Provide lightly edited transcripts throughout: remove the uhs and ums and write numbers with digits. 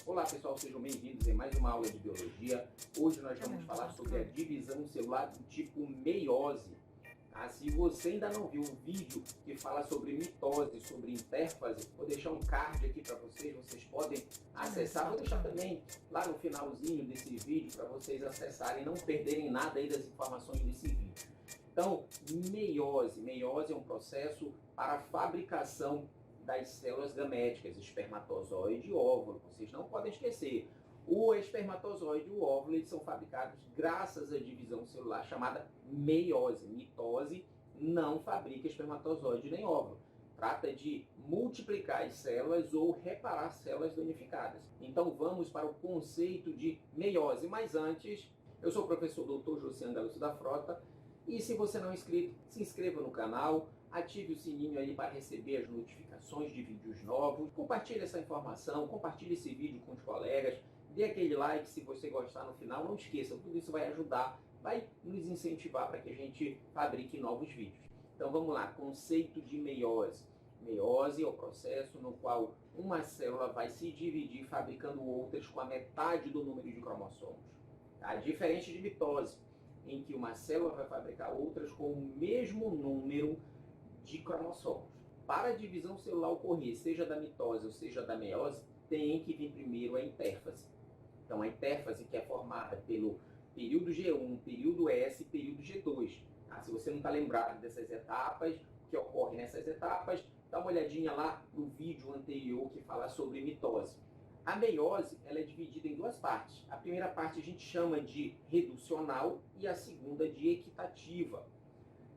Olá pessoal, sejam bem-vindos em mais uma aula de biologia. Hoje nós vamos falar sobre a divisão celular do tipo meiose. Se você ainda não viu o vídeo que fala sobre mitose, sobre intérfase, vou deixar um card aqui para vocês podem acessar. Vou deixar também lá no finalzinho desse vídeo para vocês acessarem e não perderem nada aí das informações desse vídeo. Então, meiose é um processo para a fabricação das células gaméticas, espermatozoide e óvulo. Vocês não podem esquecer, o espermatozoide e o óvulo eles são fabricados graças à divisão celular chamada meiose. Mitose não fabrica espermatozoide nem óvulo. Trata de multiplicar as células ou reparar células danificadas. Então vamos para o conceito de meiose. Mas antes, eu sou o professor Dr. Josiane Lúcio da Frota. E se você não é inscrito, se inscreva no canal, ative o sininho aí para receber as notificações de vídeos novos. Compartilhe essa informação, compartilhe esse vídeo com os colegas, dê aquele like se você gostar no final. Não esqueça, tudo isso vai ajudar, vai nos incentivar para que a gente fabrique novos vídeos. Então vamos lá, conceito de meiose. Meiose é o processo no qual uma célula vai se dividir fabricando outras com a metade do número de cromossomos. Tá? Diferente de mitose, em que uma célula vai fabricar outras com o mesmo número de cromossomos. Para a divisão celular ocorrer, seja da mitose ou seja da meiose, tem que vir primeiro a intérfase. Então, a intérfase que é formada pelo período G1, período S e período G2. Se você não está lembrado dessas etapas, o que ocorre nessas etapas, dá uma olhadinha lá no vídeo anterior que fala sobre mitose. A meiose ela é dividida em duas partes. A primeira parte a gente chama de reducional e a segunda de equitativa.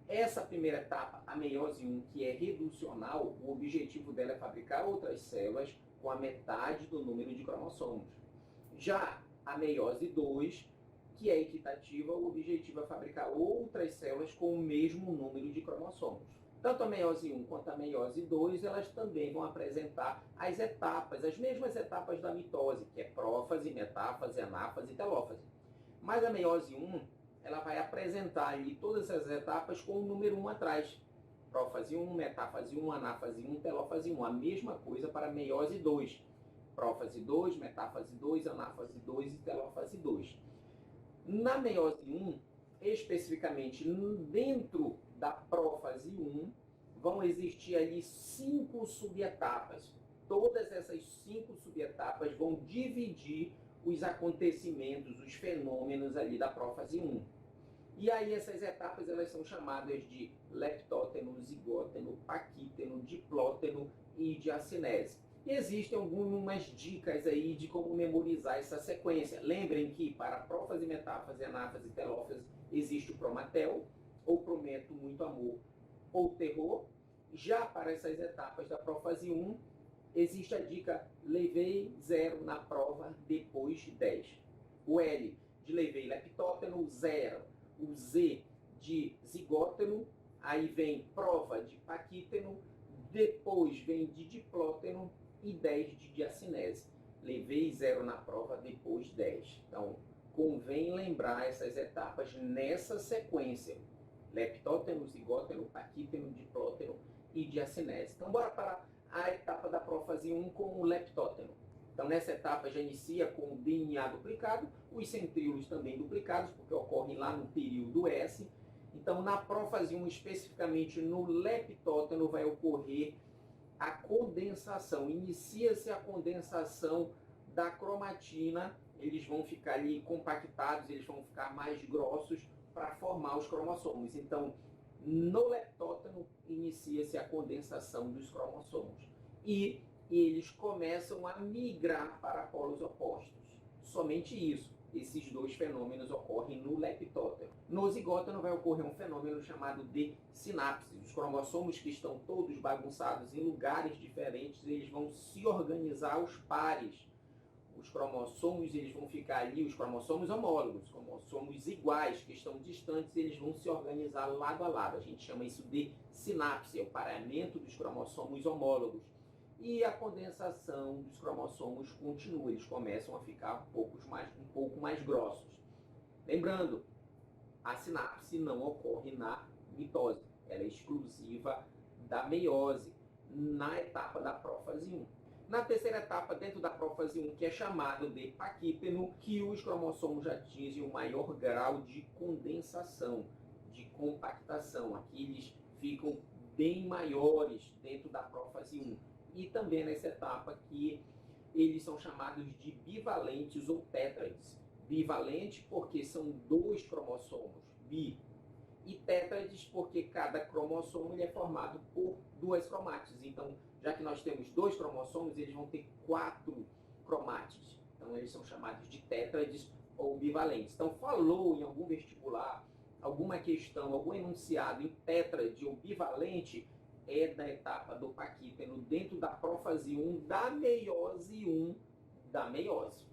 Essa primeira etapa, a meiose 1, que é reducional, o objetivo dela é fabricar outras células com a metade do número de cromossomos. Já a meiose 2, que é equitativa, o objetivo é fabricar outras células com o mesmo número de cromossomos. Tanto a meiose 1 quanto a meiose 2, elas também vão apresentar as etapas, as mesmas etapas da mitose, que é prófase, metáfase, anáfase e telófase. Mas a meiose 1, ela vai apresentar ali todas as etapas com o número 1 atrás. Prófase 1, metáfase 1, anáfase 1, telófase 1. A mesma coisa para a meiose 2. Prófase 2, metáfase 2, anáfase 2 e telófase 2. Na meiose 1, especificamente dentro da prófase 1, vão existir ali 5 subetapas. Todas essas 5 subetapas vão dividir os acontecimentos, os fenômenos ali da prófase 1. E aí essas etapas elas são chamadas de leptóteno, zigóteno, paquíteno, diplóteno e diacinese. E existem algumas dicas aí de como memorizar essa sequência. Lembrem que para prófase, metáfase, anáfase e telófase existe o promatel, ou prometo muito amor, ou terror. Já para essas etapas da prófase 1, existe a dica levei 0 na prova, depois 10. O L de levei leptóteno, 0. O Z de zigóteno, aí vem prova de paquíteno, depois vem de diplóteno e 10 de diacinese. Levei 0 na prova, depois 10. Então, convém lembrar essas etapas nessa sequência. Leptóteno, zigóteno, paquíteno, diplóteno e diacinese. Então, bora para a etapa da prófase 1 com o leptóteno. Então, nessa etapa já inicia com o DNA duplicado, os centríolos também duplicados, porque ocorrem lá no período S. Então, na prófase 1, especificamente no leptóteno, vai ocorrer a condensação. Inicia-se a condensação da cromatina, eles vão ficar ali compactados, eles vão ficar mais grossos para formar os cromossomos. Então, no leptóteno, inicia-se a condensação dos cromossomos. E eles começam a migrar para polos opostos. Somente isso. Esses dois fenômenos ocorrem no leptóteno. No zigóteno vai ocorrer um fenômeno chamado de sinapse. Os cromossomos que estão todos bagunçados em lugares diferentes, eles vão se organizar aos pares. Os cromossomos eles vão ficar ali, os cromossomos homólogos, cromossomos iguais, que estão distantes, eles vão se organizar lado a lado. A gente chama isso de sinapse, é o pareamento dos cromossomos homólogos. E a condensação dos cromossomos continua, eles começam a ficar um pouco mais grossos. Lembrando, a sinapse não ocorre na mitose, ela é exclusiva da meiose, na etapa da prófase 1. Na terceira etapa, dentro da prófase 1, que é chamado de paquípeno, que os cromossomos atingem o maior grau de condensação, de compactação. Aqui eles ficam bem maiores dentro da prófase 1. E também nessa etapa que eles são chamados de bivalentes ou tétrades. Bivalente porque são 2 cromossomos, bi, e tétrades porque cada cromossomo ele é formado por 2 cromátides. Então, já que nós temos 2 cromossomos, eles vão ter 4 cromátides. Então, eles são chamados de tétrades ou bivalentes. Então, falou em algum vestibular, alguma questão, algum enunciado em tétrade ou bivalente, é da etapa do paquípeno, dentro da prófase 1 da meiose 1 da meiose.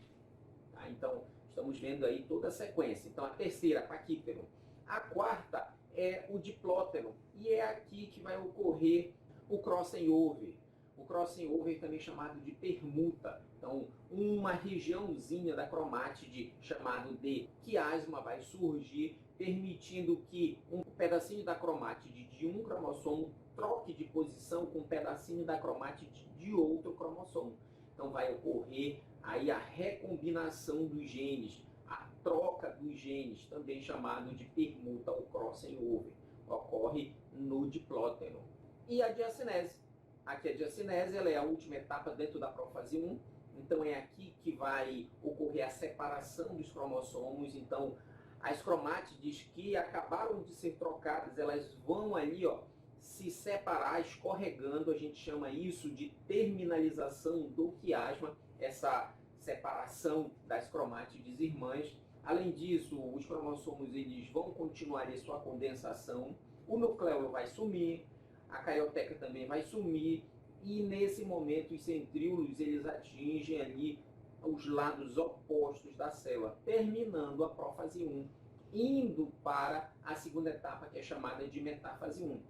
Tá? Então, estamos vendo aí toda a sequência. Então, a terceira, paquípeno. A quarta é o diplóteno, e é aqui que vai ocorrer o crossing over. O crossing over também chamado de permuta. Então, uma regiãozinha da cromátide chamado de quiasma vai surgir, permitindo que um pedacinho da cromátide de um cromossomo troque de posição com um pedacinho da cromátide de outro cromossomo. Então, vai ocorrer aí a recombinação dos genes, a troca dos genes, também chamado de permuta ou crossing over, ocorre no diplóteno. E a diacinese. Aqui a diacinese ela é a última etapa dentro da prófase 1, então é aqui que vai ocorrer a separação dos cromossomos. Então, as cromátides que acabaram de ser trocadas, elas vão ali, ó, se separar, escorregando. A gente chama isso de terminalização do quiasma, essa separação das cromátides irmãs. Além disso, os cromossomos eles vão continuar em sua condensação, o nucleolo vai sumir, a carioteca também vai sumir, e nesse momento os centríolos eles atingem ali os lados opostos da célula, terminando a prófase 1, indo para a segunda etapa, que é chamada de metáfase 1.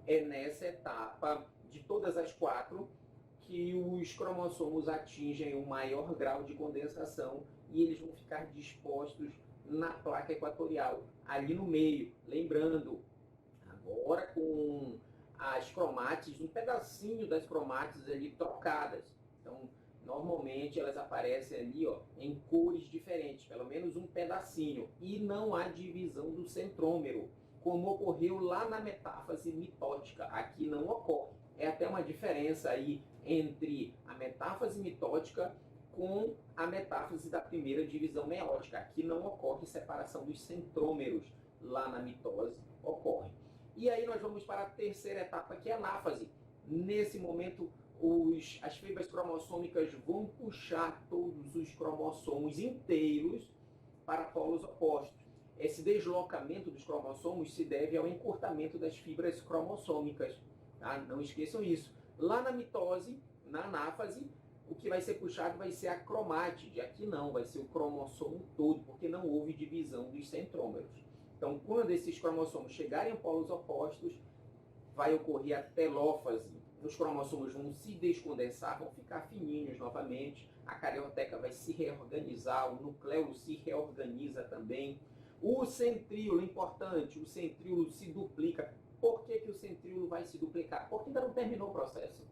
É nessa etapa, de todas as 4, que os cromossomos atingem o maior grau de condensação e eles vão ficar dispostos na placa equatorial, ali no meio. Lembrando, agora com as cromátides, um pedacinho das cromátides ali trocadas. Então, normalmente elas aparecem ali, ó, em cores diferentes, pelo menos um pedacinho. E não há divisão do centrômero, como ocorreu lá na metáfase mitótica. Aqui não ocorre. É até uma diferença aí entre a metáfase mitótica com a metáfase da primeira divisão meiótica. Aqui não ocorre separação dos centrômeros, lá na mitose ocorre. E aí nós vamos para a terceira etapa, que é a anáfase. Nesse momento, as fibras cromossômicas vão puxar todos os cromossomos inteiros para polos opostos. Esse deslocamento dos cromossomos se deve ao encurtamento das fibras cromossômicas. Tá? Não esqueçam isso. Lá na mitose, na anáfase, o que vai ser puxado vai ser a cromátide. Aqui não, vai ser o cromossomo todo, porque não houve divisão dos centrômeros. Então, quando esses cromossomos chegarem a polos opostos, vai ocorrer a telófase. Os cromossomos vão se descondensar, vão ficar fininhos novamente, a carioteca vai se reorganizar, o nucleolo se reorganiza também. O centríolo, importante, o centríolo se duplica. Por que o centríolo vai se duplicar? Porque ainda não terminou o processo.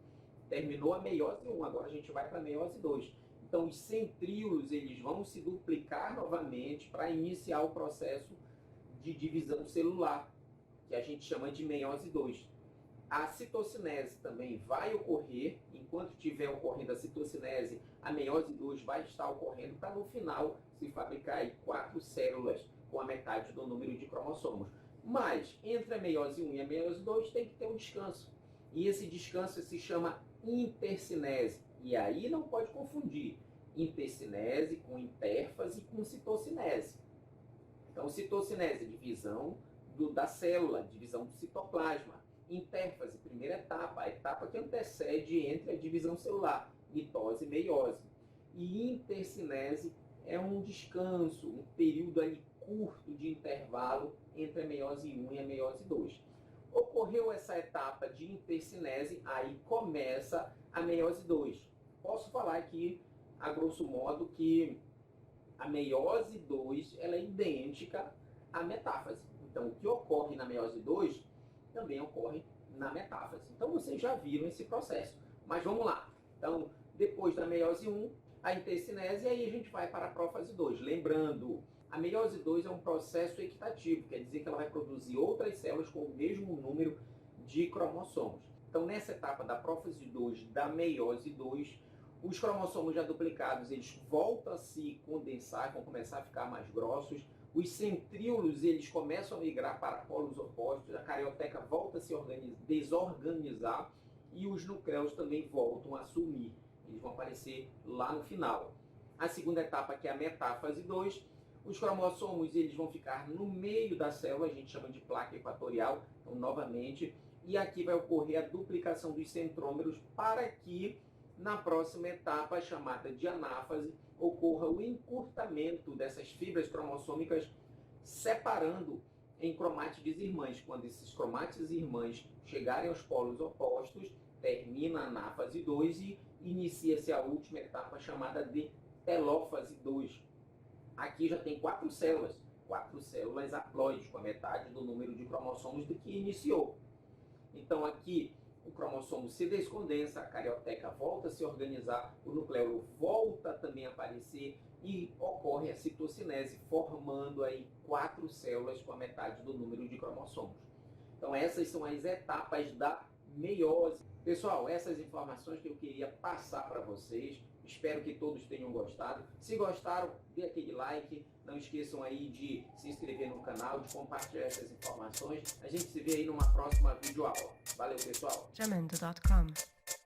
Terminou a meiose 1, agora a gente vai para a meiose 2. Então, os centríolos eles vão se duplicar novamente para iniciar o processo de divisão celular, que a gente chama de meiose 2. A citocinese também vai ocorrer, enquanto estiver ocorrendo a citocinese, a meiose 2 vai estar ocorrendo para no final se fabricar aí 4 células com a metade do número de cromossomos. Mas entre a meiose 1 e a meiose 2 tem que ter um descanso. E esse descanso se chama intercinese. E aí não pode confundir intercinese com intérfase com citocinese. Então, citocinese, divisão da célula, divisão do citoplasma. Intérfase, primeira etapa, a etapa que antecede entre a divisão celular, mitose e meiose. E intercinese é um descanso, um período ali curto de intervalo entre a meiose 1 e a meiose 2. Ocorreu essa etapa de intercinese, aí começa a meiose 2. Posso falar aqui, a grosso modo, que a meiose 2 ela é idêntica à metáfase. Então, o que ocorre na meiose 2 também ocorre na metáfase. Então, vocês já viram esse processo. Mas vamos lá. Então, Depois da meiose 1, a intercinese, e aí a gente vai para a prófase 2. Lembrando, a meiose 2 é um processo equitativo, quer dizer que ela vai produzir outras células com o mesmo número de cromossomos. Então, nessa etapa da prófase 2, da meiose 2, os cromossomos já duplicados, eles voltam a se condensar, vão começar a ficar mais grossos. Os centríolos, eles começam a migrar para polos opostos, a carioteca volta a se desorganizar e os nucleus também voltam a sumir. Eles vão aparecer lá no final. A segunda etapa, que é a metáfase 2, os cromossomos eles vão ficar no meio da célula, a gente chama de placa equatorial, então novamente, e aqui vai ocorrer a duplicação dos centrômeros para que na próxima etapa, chamada de anáfase, ocorra o encurtamento dessas fibras cromossômicas, separando em cromátides irmãs. Quando esses cromátides irmãs chegarem aos polos opostos, termina a anáfase 2 e inicia-se a última etapa, chamada de telófase 2. Aqui já tem 4 células haploides, com a metade do número de cromossomos do que iniciou. Então aqui o cromossomo se descondensa, a carioteca volta a se organizar, o nucleolo volta também a aparecer e ocorre a citocinese, formando aí 4 células com a metade do número de cromossomos. Então essas são as etapas da meiose. Pessoal, essas informações que eu queria passar para vocês. Espero que todos tenham gostado. Se gostaram, dê aquele like. Não esqueçam aí de se inscrever no canal, de compartilhar essas informações. A gente se vê aí numa próxima videoaula. Valeu, pessoal! Jamendo.com